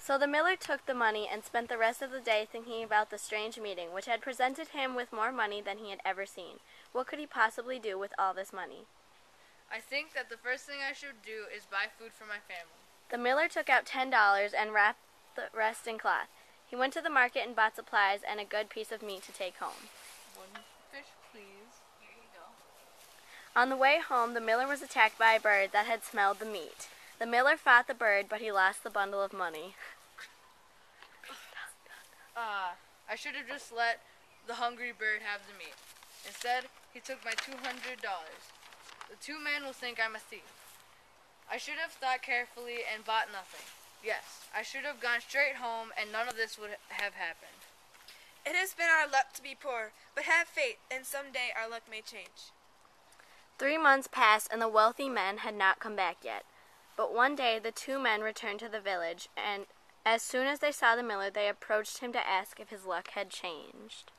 So the miller took the money and spent the rest of the day thinking about the strange meeting, which had presented him with more money than he had ever seen. What could he possibly do with all this money? I think that the first thing I should do is buy food for my family. The miller took out $10 and wrapped the rest in cloth. He went to the market and bought supplies and a good piece of meat to take home. One fish, please. Here you go. On the way home, the miller was attacked by a bird that had smelled the meat. The miller fought the bird, but he lost the bundle of money. I should have just let the hungry bird have the meat. Instead, he took my $200. The two men will think I'm a thief. I should have thought carefully and bought nothing. Yes, I should have gone straight home and none of this would have happened. It has been our luck to be poor, but have faith, and someday our luck may change. 3 months passed, and the wealthy men had not come back yet. But one day the two men returned to the village, and as soon as they saw the miller, they approached him to ask if his luck had changed.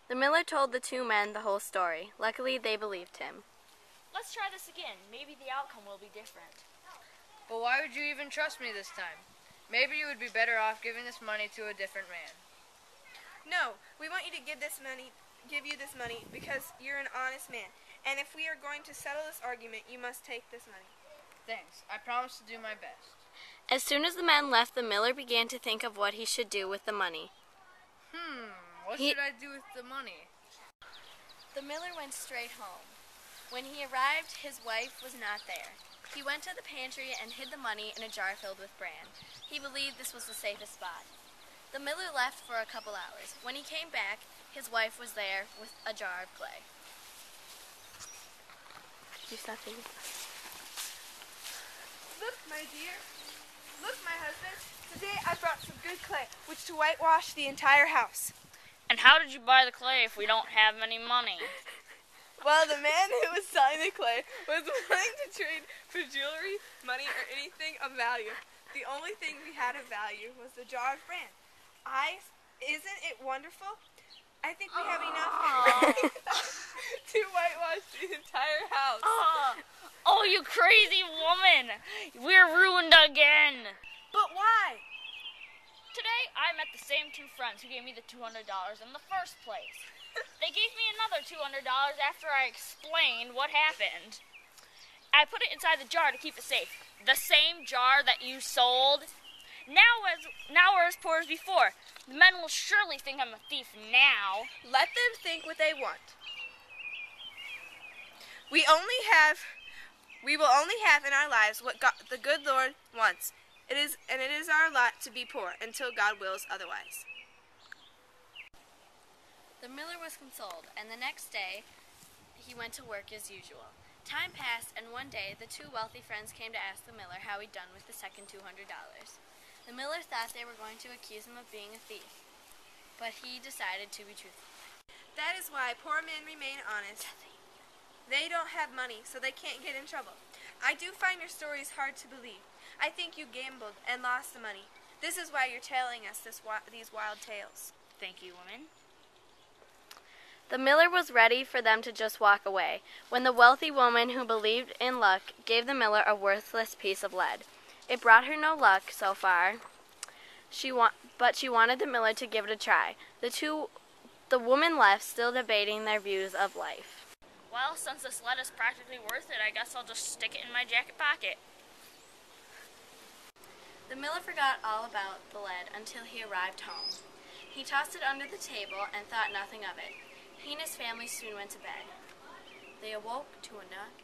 The miller told the two men the whole story. Luckily, they believed him. Let's try this again. Maybe the outcome will be different. But why would you even trust me this time? Maybe you would be better off giving this money to a different man. No, we want you to give you this money because you're an honest man. And if we are going to settle this argument, you must take this money. Thanks. I promise to do my best. As soon as the men left, the miller began to think of what he should do with the money. What should I do with the money? The miller went straight home. When he arrived, his wife was not there. He went to the pantry and hid the money in a jar filled with bran. He believed this was the safest spot. The miller left for a couple hours. When he came back, his wife was there with a jar of clay. Did you stop thinking? Look, my dear. Look, my husband. Today I brought some good clay, which to whitewash the entire house. And how did you buy the clay if we don't have any money? Well, the man who was selling the clay was willing to trade for jewelry, money, or anything of value. The only thing we had of value was the jar of bran. Isn't it wonderful? I think we have enough to whitewash the entire house. Oh, you crazy woman! We're ruined again! But why? Today, I met the same two friends who gave me the $200 in the first place. They gave me another $200 after I explained what happened. I put it inside the jar to keep it safe. The same jar that you sold. Now we're as poor as before. The men will surely think I'm a thief now. Let them think what they want. We will only have in our lives what the good Lord wants. It is our lot to be poor until God wills otherwise. The miller was consoled, and the next day he went to work as usual. Time passed, and one day the two wealthy friends came to ask the miller how he'd done with the second $200. The miller thought they were going to accuse him of being a thief, but he decided to be truthful. That is why poor men remain honest. They don't have money, so they can't get in trouble. I do find your stories hard to believe. I think you gambled and lost the money. This is why you're telling us these wild tales. Thank you, woman. The miller was ready for them to just walk away, when the wealthy woman who believed in luck gave the miller a worthless piece of lead. It brought her no luck so far, but she wanted the miller to give it a try. The woman left, still debating their views of life. Well, since this lead is practically worth it, I guess I'll just stick it in my jacket pocket. The miller forgot all about the lead until he arrived home. He tossed it under the table and thought nothing of it. He and his family soon went to bed. They awoke to a knock